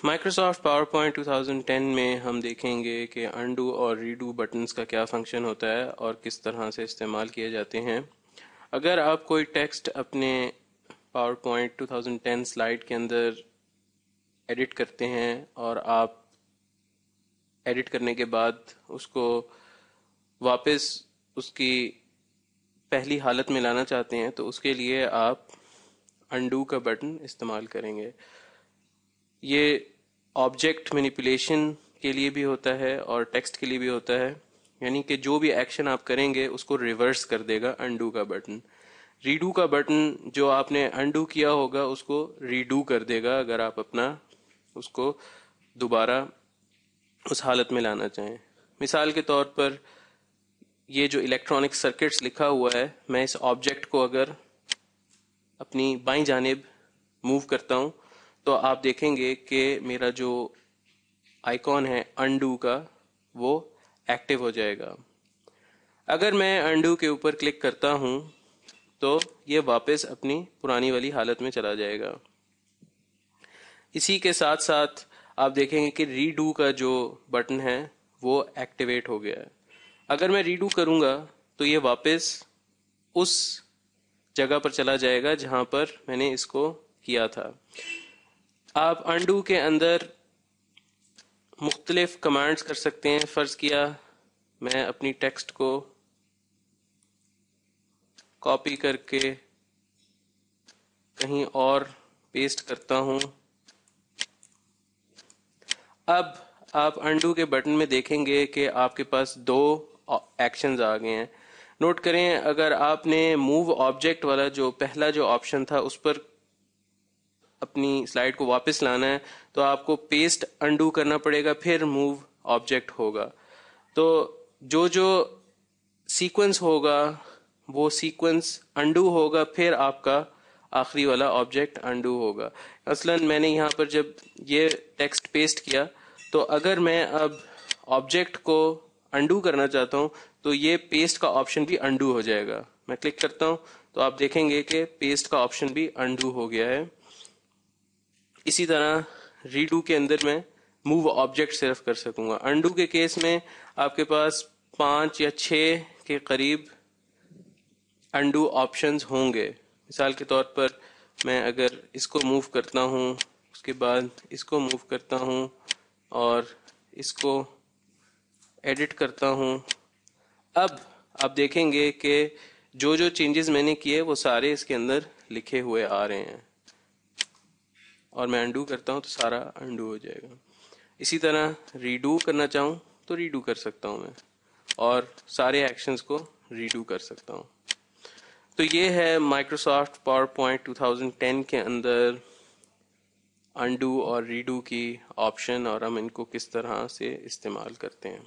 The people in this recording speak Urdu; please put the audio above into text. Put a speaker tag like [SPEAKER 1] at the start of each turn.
[SPEAKER 1] مائکروسافٹ پاور پوائنٹ 2010 میں ہم دیکھیں گے کہ انڈو اور ریڈو بٹنز کا کیا فنکشن ہوتا ہے اور کس طرح سے استعمال کیے جاتے ہیں. اگر آپ کوئی ٹیکسٹ اپنے پاور پوائنٹ 2010 سلائیڈ کے اندر ایڈٹ کرتے ہیں اور آپ ایڈٹ کرنے کے بعد اس کو واپس اس کی پہلی حالت میں لانا چاہتے ہیں تو اس کے لیے آپ انڈو کا بٹن استعمال کریں گے. یہ آبجیکٹ مینیپولیشن کے لیے بھی ہوتا ہے اور ٹیکسٹ کے لیے بھی ہوتا ہے، یعنی کہ جو بھی ایکشن آپ کریں گے اس کو ریورس کر دے گا انڈو کا بٹن. ریڈو کا بٹن جو آپ نے انڈو کیا ہوگا اس کو ریڈو کر دے گا اگر آپ اپنا اس کو دوبارہ اس حالت میں لانا چاہیں. مثال کے طور پر یہ جو الیکٹرانک سرکٹس لکھا ہوا ہے، میں اس آبجیکٹ کو اگر اپنی بائیں جانب موو کرتا ہوں تو آپ دیکھیں گے کہ میرا جو آئیکن ہے انڈو کا وہ ایکٹیو ہو جائے گا. اگر میں انڈو کے اوپر کلک کرتا ہوں تو یہ واپس اپنی پرانی والی حالت میں چلا جائے گا. اسی کے ساتھ ساتھ آپ دیکھیں گے کہ ریڈو کا جو بٹن ہے وہ ایکٹیویٹ ہو گیا ہے. اگر میں ریڈو کروں گا تو یہ واپس اس جگہ پر چلا جائے گا جہاں پر میں نے اس کو کیا تھا. آپ انڈو کے اندر مختلف کمانڈز کر سکتے ہیں. فرض کیا میں اپنی ٹیکسٹ کو کاپی کر کے کہیں اور پیسٹ کرتا ہوں. اب آپ انڈو کے بٹن میں دیکھیں گے کہ آپ کے پاس دو ایکشنز آ گئے ہیں. نوٹ کریں اگر آپ نے موو آبجیکٹ والا جو پہلا جو آپشن تھا اس پر اپنی سلائیڈ کو واپس لانا ہے تو آپ کو پیسٹ انڈو کرنا پڑے گا، پھر موو آبجیکٹ ہوگا. تو جو سیکوینس ہوگا وہ سیکوینس انڈو ہوگا، پھر آپ کا آخری والا آبجیکٹ انڈو ہوگا. مثلا میں نے یہاں پر جب یہ ٹیکسٹ پیسٹ کیا تو اگر میں اب آبجیکٹ کو انڈو کرنا چاہتا ہوں تو یہ پیسٹ کا آپشن بھی انڈو ہو جائے گا. میں کلک کرتا ہوں تو آپ دیکھیں گے کہ پیسٹ کا آپشن بھی انڈو ہو گیا ہے. اسی طرح ریڈو کے اندر میں موو آبجیکٹ صرف کر سکوں گا. انڈو کے کیس میں آپ کے پاس 5 یا 6 کے قریب انڈو آپشنز ہوں گے. مثال کے طور پر میں اگر اس کو موو کرتا ہوں، اس کے بعد اس کو موو کرتا ہوں اور اس کو ایڈٹ کرتا ہوں، اب آپ دیکھیں گے کہ جو چینجز میں نے کیے وہ سارے اس کے اندر لکھے ہوئے آ رہے ہیں، اور میں انڈو کرتا ہوں تو سارا انڈو ہو جائے گا. اسی طرح ریڈو کرنا چاہوں تو ریڈو کر سکتا ہوں میں، اور سارے ایکشنز کو ریڈو کر سکتا ہوں. تو یہ ہے مائکروسافٹ پاور پوائنٹ 2010 کے اندر انڈو اور ریڈو کی آپشن، اور ہم ان کو کس طرح سے استعمال کرتے ہیں.